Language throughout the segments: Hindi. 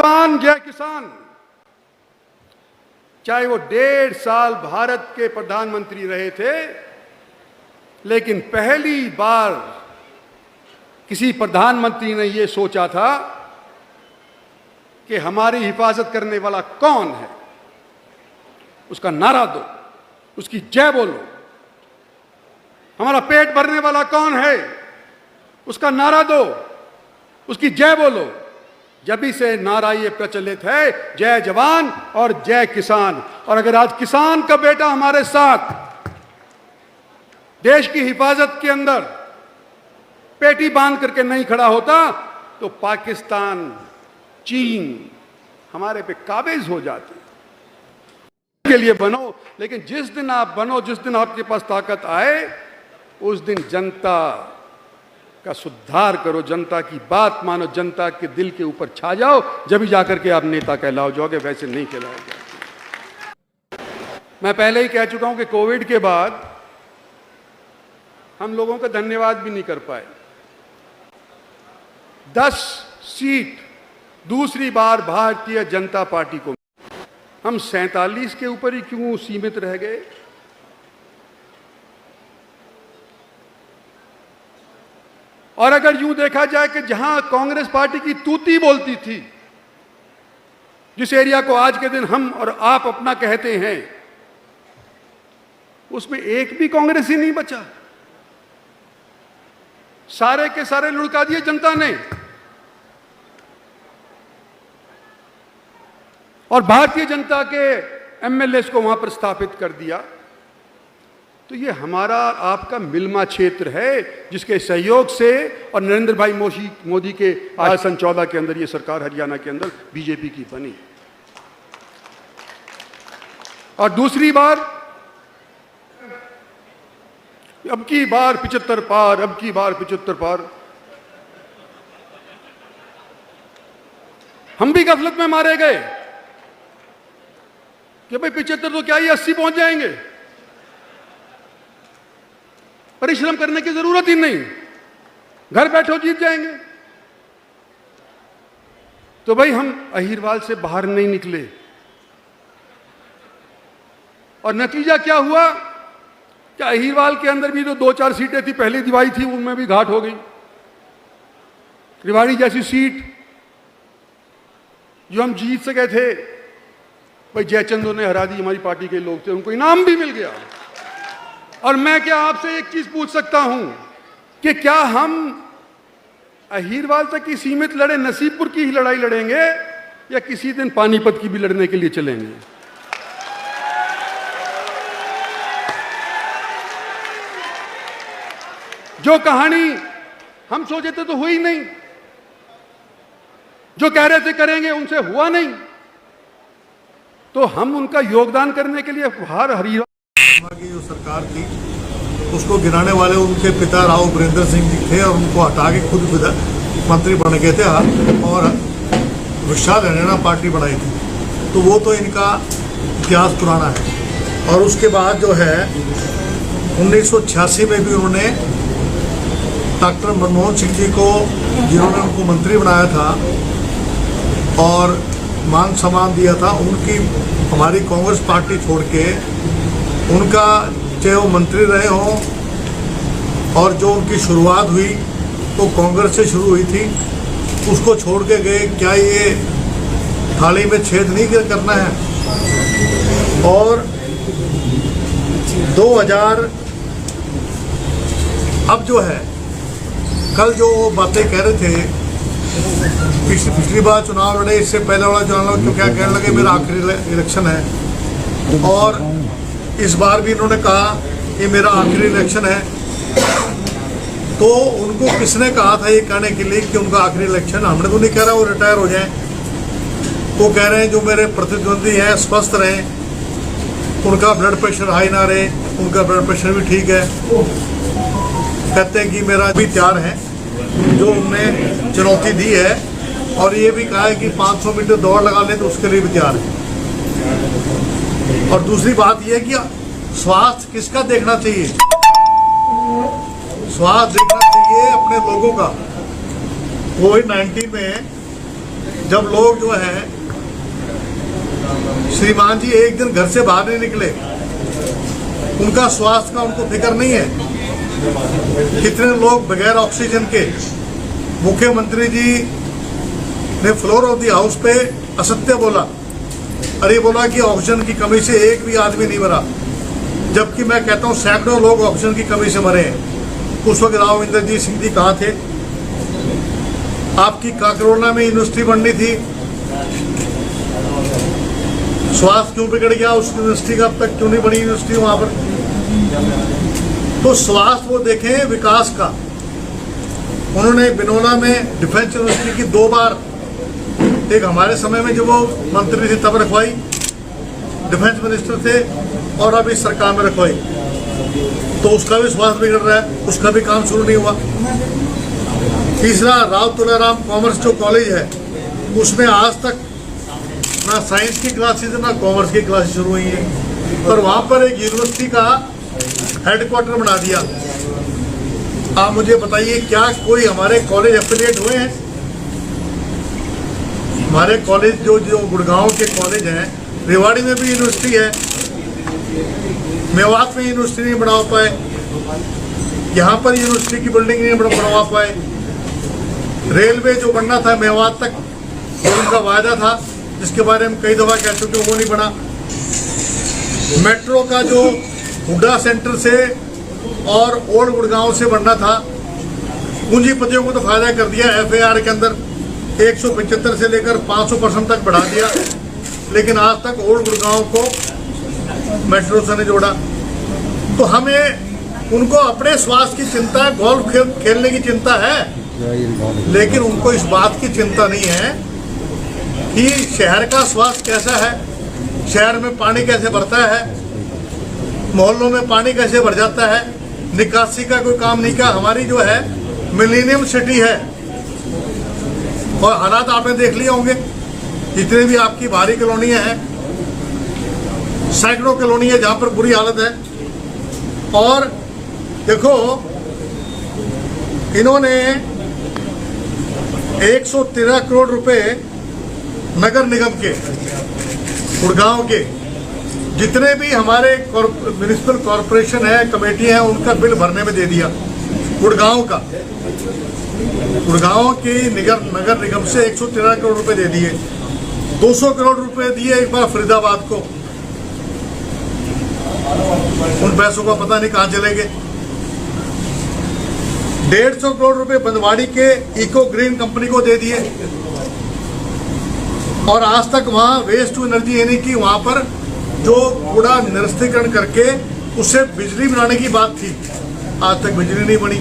जवान जय किसान, चाहे वो 1.5 साल भारत के प्रधानमंत्री रहे थे, लेकिन पहली बार किसी प्रधानमंत्री ने यह सोचा था कि हमारी हिफाजत करने वाला कौन है, उसका नारा दो, उसकी जय बोलो। हमारा पेट भरने वाला कौन है, उसका नारा दो, उसकी जय बोलो। जब से नारा ये प्रचलित है, जय जवान और जय किसान। और अगर आज किसान का बेटा हमारे साथ देश की हिफाजत के अंदर पेटी बांध करके नहीं खड़ा होता, तो पाकिस्तान, चीन हमारे पे काबिज हो जाते। के लिए बनो, लेकिन जिस दिन आप बनो, जिस दिन आपके पास ताकत आए, उस दिन जनता का सुधार करो, जनता की बात मानो, जनता के दिल के ऊपर छा जाओ, जब जाकर के आप नेता कहलाओ जाओगे, वैसे नहीं कहलाओ जाओगे। मैं पहले ही कह चुका हूं कि कोविड के बाद हम लोगों का धन्यवाद भी नहीं कर पाए। 10 सीट दूसरी बार भारतीय जनता पार्टी को, हम 47 के ऊपर ही क्यों सीमित रह गए? और अगर यूं देखा जाए कि जहां कांग्रेस पार्टी की तूती बोलती थी, जिस एरिया को आज के दिन हम और आप अपना कहते हैं, उसमें एक भी कांग्रेसी नहीं बचा। सारे के सारे लुढ़का दिए जनता ने। और भारतीय जनता के एमएलए को वहां पर स्थापित कर दिया। तो ये हमारा आपका मिलमा क्षेत्र है, जिसके सहयोग से और नरेंद्र भाई मोदी के आज सन 14 के अंदर ये सरकार हरियाणा के अंदर बीजेपी की बनी। और दूसरी बार, अब की बार 75 पार, अब की बार 75 पार। हम भी गफलत में मारे गए कि भाई 75 तो क्या ही 80 पहुंच जाएंगे, परिश्रम करने की जरूरत ही नहीं, घर बैठो जीत जाएंगे। तो भाई हम अहीरवाल से बाहर नहीं निकले। और नतीजा क्या हुआ कि अहीरवाल के अंदर भी जो 2-4 सीटें थी, पहली दिवाई थी, उनमें भी घाट हो गई। रेवाड़ी जैसी सीट जो हम जीत सके थे, भाई जयचंद ने हरा दी, हमारी पार्टी के लोग थे, उनको इनाम भी मिल गया। और मैं क्या आपसे एक चीज पूछ सकता हूं कि क्या हम अहीरवाल तक ही सीमित लड़े, नसीबपुर की ही लड़ाई लड़ेंगे, या किसी दिन पानीपत की भी लड़ने के लिए चलेंगे? जो कहानी हम सोचे थे तो हुई नहीं, जो कह रहे थे करेंगे उनसे हुआ नहीं, तो हम उनका योगदान करने के लिए हर हरीरा की जो सरकार थी उसको गिराने वाले उनके पिता राव वीरेंद्र सिंह जी थे, और उनको हटा के खुद मंत्री बन गए थे और विशाल हरियाणा पार्टी बनाई थी। तो वो तो इनका इतिहास पुराना है। और उसके बाद जो है 1986 में भी उन्होंने डॉक्टर मनमोहन सिंह जी को, जिन्होंने उनको मंत्री बनाया था और मान सम्मान दिया था, उनकी हमारी कांग्रेस पार्टी छोड़ के, उनका चाहे वो मंत्री रहे हों, और जो उनकी शुरुआत हुई तो कांग्रेस से शुरू हुई थी, उसको छोड़ के गए। क्या ये थाली में छेद नहीं करना है? और 2000 अब जो है, कल जो बातें कह रहे थे, पिछली बार चुनाव लड़े, इससे पहले वाला चुनाव लड़े, तो क्या कहने लगे मेरा आखिरी इलेक्शन है। और इस बार भी इन्होंने कहा कि मेरा आखिरी इलेक्शन है। तो उनको किसने कहा था ये कहने के लिए कि उनका आखिरी इलेक्शन? हमने तो नहीं कह रहा वो रिटायर हो जाएं। वो कह रहे हैं जो मेरे प्रतिद्वंदी हैं स्वस्थ रहें, उनका ब्लड प्रेशर हाई ना रहे, उनका ब्लड प्रेशर भी ठीक है। कहते हैं कि मेरा भी तैयार है, जो उनने चुनौती दी है। और ये भी कहा है कि 500 मीटर दौड़ लगा लें तो उसके लिए भी तैयार है। और दूसरी बात यह है कि स्वास्थ्य किसका देखना चाहिए? स्वास्थ्य देखना चाहिए अपने लोगों का। कोविड-19 में जब लोग जो है श्रीमान जी एक दिन घर से बाहर नहीं निकले, उनका स्वास्थ्य का उनको फिक्र नहीं है। कितने लोग बगैर ऑक्सीजन के, मुख्यमंत्री जी ने फ्लोर ऑफ द हाउस पे असत्य बोला, अरे बोला कि ऑक्सीजन की कमी से एक भी आदमी नहीं मरा, जबकि मैं कहता हूं सैकड़ों लोग ऑक्सीजन की कमी से मरे हैं। उस वक्त राव इंद्रजीत सिंह जी कहाँ थे? आपकी काकरोना में यूनिवर्सिटी बननी थी, स्वास्थ्य क्यों बिगड़ गया उस यूनिवर्सिटी का? अब तक क्यों नहीं बनी यूनिवर्सिटी वहां पर? तो स्वास्थ्य वो देखें विकास का। उन्होंने बिनोला में डिफेंस यूनिवर्सिटी की 2 बार, एक हमारे समय में जब वो मंत्री थे तब रखवाई, डिफेंस मिनिस्टर थे, और अब इस सरकार में रखवाई, तो उसका भी स्वास्थ्य बिगड़ रहा है, उसका भी काम शुरू नहीं हुआ। तीसरा, राव तुलाराम कॉमर्स जो कॉलेज है, उसमें आज तक ना साइंस की क्लासेज ना कॉमर्स की क्लासेज शुरू हुई है, और वहां पर एक यूनिवर्सिटी का हेडक्वार्टर बना दिया। आप मुझे बताइए, क्या कोई हमारे कॉलेज एफिलिएट हुए हैं? हमारे कॉलेज जो गुड़गांव के कॉलेज हैं, रेवाड़ी में भी यूनिवर्सिटी है, मेवात में यूनिवर्सिटी नहीं बना पाए, यहाँ पर यूनिवर्सिटी की बिल्डिंग नहीं बनवा पाए। रेलवे जो बनना था मेवात तक, जो उनका वायदा था, जिसके बारे में कई दफा कह चुके, वो नहीं बना। मेट्रो का जो हुड्डा सेंटर से और ओल्ड गुड़गांव से बनना था, पूंजीपतियों को तो फायदा कर दिया, FAR के अंदर 175 से लेकर 500% तक बढ़ा दिया, लेकिन आज तक ओल्ड गुड़गांव को मेट्रो से नहीं जोड़ा। तो हमें उनको अपने स्वास्थ्य की चिंता है, गोल्फ खेलने की चिंता है, लेकिन उनको इस बात की चिंता नहीं है कि शहर का स्वास्थ्य कैसा है, शहर में पानी कैसे भरता है, मोहल्लों में पानी कैसे भर जाता है, निकासी का कोई काम नहीं किया। हमारी जो है मिलेनियम सिटी है, और हालात आपने देख लिए होंगे, जितने भी आपकी बाहरी कॉलोनियां हैं, सैकड़ों कॉलोनी है जहां पर बुरी हालत है। और देखो, इन्होंने 113 करोड़ रुपए नगर निगम के, गुड़गांव के, जितने भी हमारे म्युनिसिपल कॉरपोरेशन है, कमेटी है, उनका बिल भरने में दे दिया। गुड़गांव का, गुड़गांव की नगर निगम से 113 करोड़ रुपए दे दिए। 200 करोड़ रुपए दिए एक बार फरीदाबाद को, उन पैसों का पता नहीं कहां चले गए। 150 करोड़ रुपए बंदवाड़ी के इको ग्रीन कंपनी को दे दिए, और आज तक वहां वेस्ट टू एनर्जी, यानी कि वहां पर जो कूड़ा निरस्तीकरण करके उससे बिजली बनाने की बात थी, आज तक बिजली नहीं बनी।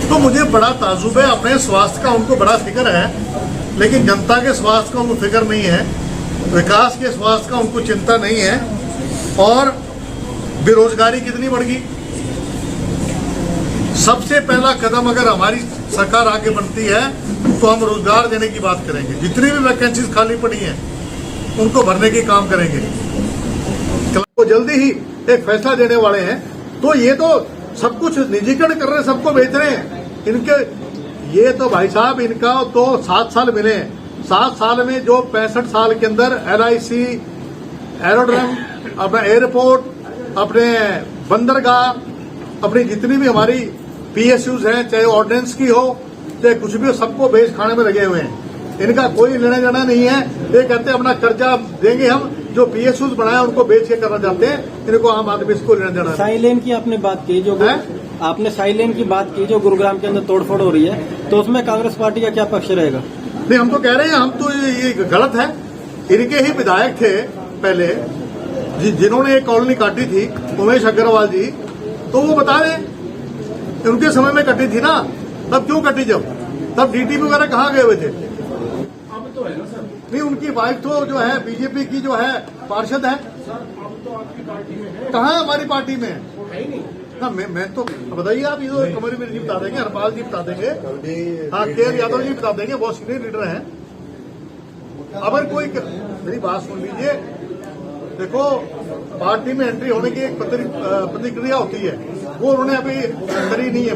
तो मुझे बड़ा ताजुब है, अपने स्वास्थ्य का उनको बड़ा फिक्र है, लेकिन जनता के स्वास्थ्य का उनको फिक्र नहीं है, विकास के स्वास्थ्य का उनको चिंता नहीं है। और बेरोजगारी कितनी बढ़ गई। सबसे पहला कदम अगर हमारी सरकार आगे बढ़ती है तो हम रोजगार देने की बात करेंगे, जितनी भी वैकेंसीज खाली पड़ी हैं उनको भरने के काम करेंगे। तो जल्दी ही एक फैसला देने वाले हैं। तो ये तो सब कुछ निजीकरण कर रहे हैं, सबको बेच रहे हैं। इनके ये तो भाई साहब, इनका तो 7 साल मिले हैं। 7 साल में जो 65 साल के अंदर LIC, एरोड्रम, अपना एयरपोर्ट, अपने बंदरगाह, अपनी जितनी भी हमारी PSUs हैं, चाहे ऑर्डिनेंस की हो, चाहे कुछ भी हो, सबको बेच खाने में लगे हुए हैं। इनका कोई लेना देना नहीं है। ये कहते हैं अपना कर्जा देंगे हम, जो PSUs बनाया उनको बेच के करना चाहते हैं। इनको आम आदमी इसको लेना देना। साइलेन की आपने बात की, जो आपने साइलेन की बात की, जो गुरुग्राम के अंदर तोड़फोड़ हो रही है, तो उसमें कांग्रेस पार्टी का क्या पक्ष रहेगा? नहीं, हम तो कह रहे हैं, हम तो ये गलत है। इनके ही विधायक थे पहले, जिन्होंने एक कॉलोनी काटी थी, उमेश अग्रवाल जी, तो वो बता रहे उनके समय में कटी थी ना। तब क्यों कटी? जब तब DTP वगैरह कहाँ गए हुए थे? नहीं, उनकी वाइफ तो जो है बीजेपी की जो है पार्षद है। कहाँ हमारी पार्टी में है? हाँ, मैं तो बताइए आप। ये तो कमर मीर जी बता देंगे, हरपाल जी बता देंगे, हाँ, KL यादव जी बता देंगे, बहुत सीनियर लीडर हैं। अगर कोई, मेरी बात सुन लीजिए, देखो पार्टी में एंट्री होने की एक प्रतिक्रिया होती है, वो उन्होंने अभी करी नहीं है।